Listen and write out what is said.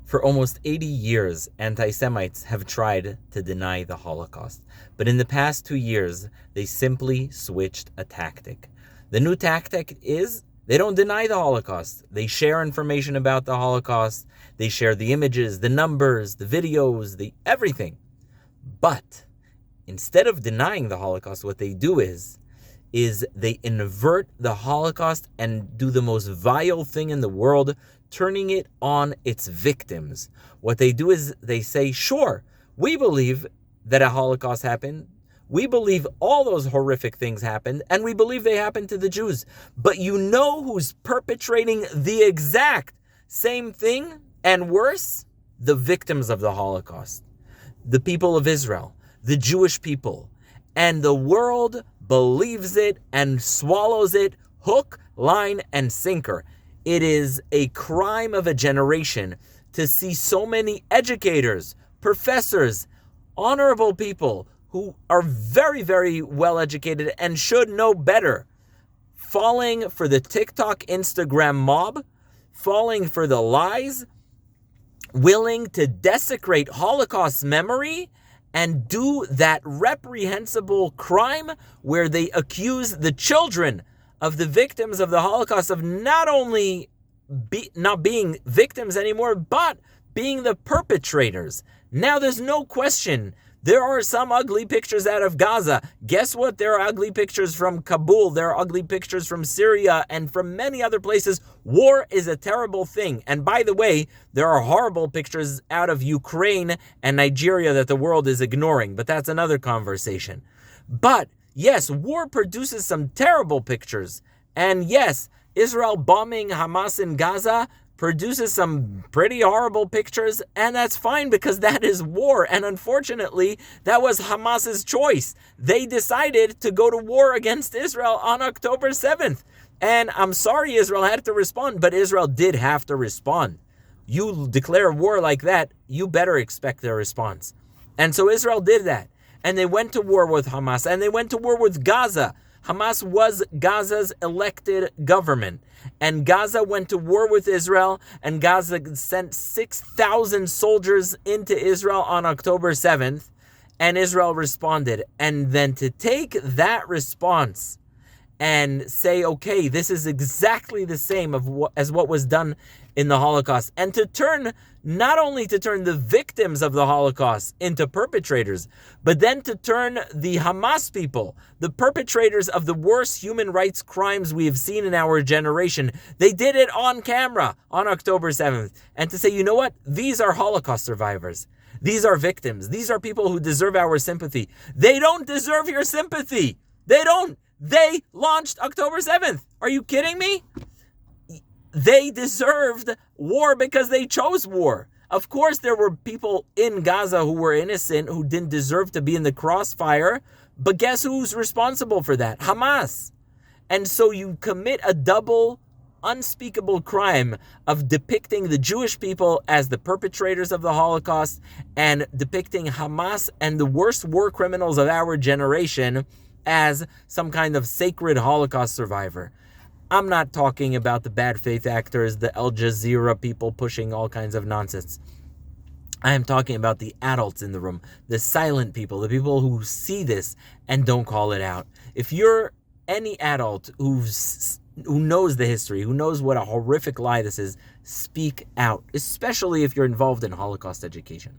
For almost 80 years, anti-Semites have tried to deny the Holocaust. But in the past 2 years, they simply switched a tactic. The new tactic is they don't deny the Holocaust. They share information about the Holocaust. They share the images, the numbers, the videos, the everything. But instead of denying the Holocaust, what they do is they invert the Holocaust and do the most vile thing in the world, turning it on its victims. What they do is they say, sure, we believe that a Holocaust happened. We believe all those horrific things happened, and we believe they happened to the Jews. But you know who's perpetrating the exact same thing and worse? The victims of the Holocaust. The people of Israel, the Jewish people. And the world believes it and swallows it hook, line, and sinker. It is a crime of a generation to see so many educators, professors, honorable people who are very, very well educated and should know better, falling for the TikTok, Instagram mob, falling for the lies, willing to desecrate Holocaust memory and do that reprehensible crime where they accuse the children of the victims of the Holocaust of not only not being victims anymore, but being the perpetrators. Now there's no question. There are some ugly pictures out of Gaza. Guess what? There are ugly pictures from Kabul. There are ugly pictures from Syria and from many other places. War is a terrible thing. And by the way, there are horrible pictures out of Ukraine and Nigeria that the world is ignoring. But that's another conversation. But yes, war produces some terrible pictures. And yes, Israel bombing Hamas in Gaza produces some pretty horrible pictures, and that's fine because that is war. And unfortunately, that was Hamas's choice. They decided to go to war against Israel on October 7th. And I'm sorry Israel had to respond, but Israel did have to respond. You declare war like that, you better expect a response. And so Israel did that. And they went to war with Hamas, and they went to war with Gaza. Hamas was Gaza's elected government. And Gaza went to war with Israel, and Gaza sent 6,000 soldiers into Israel on October 7th, and Israel responded. And then to take that response and say, okay, this is exactly the same as what was done in the Holocaust, and to turn, not only to turn the victims of the Holocaust into perpetrators, but then to turn the Hamas people, the perpetrators of the worst human rights crimes we have seen in our generation. They did it on camera on October 7th. And to say, you know what? These are Holocaust survivors. These are victims. These are people who deserve our sympathy. They don't deserve your sympathy. They don't. They launched October 7th. Are you kidding me? They deserved war because they chose war. Of course, there were people in Gaza who were innocent, who didn't deserve to be in the crossfire. But guess who's responsible for that? Hamas. And so you commit a double, unspeakable crime of depicting the Jewish people as the perpetrators of the Holocaust and depicting Hamas and the worst war criminals of our generation as some kind of sacred Holocaust survivor. I'm not talking about the bad faith actors, the Al Jazeera people pushing all kinds of nonsense. I am talking about the adults in the room, the silent people, the people who see this and don't call it out. If you're any adult who knows the history, who knows what a horrific lie this is, speak out, especially if you're involved in Holocaust education.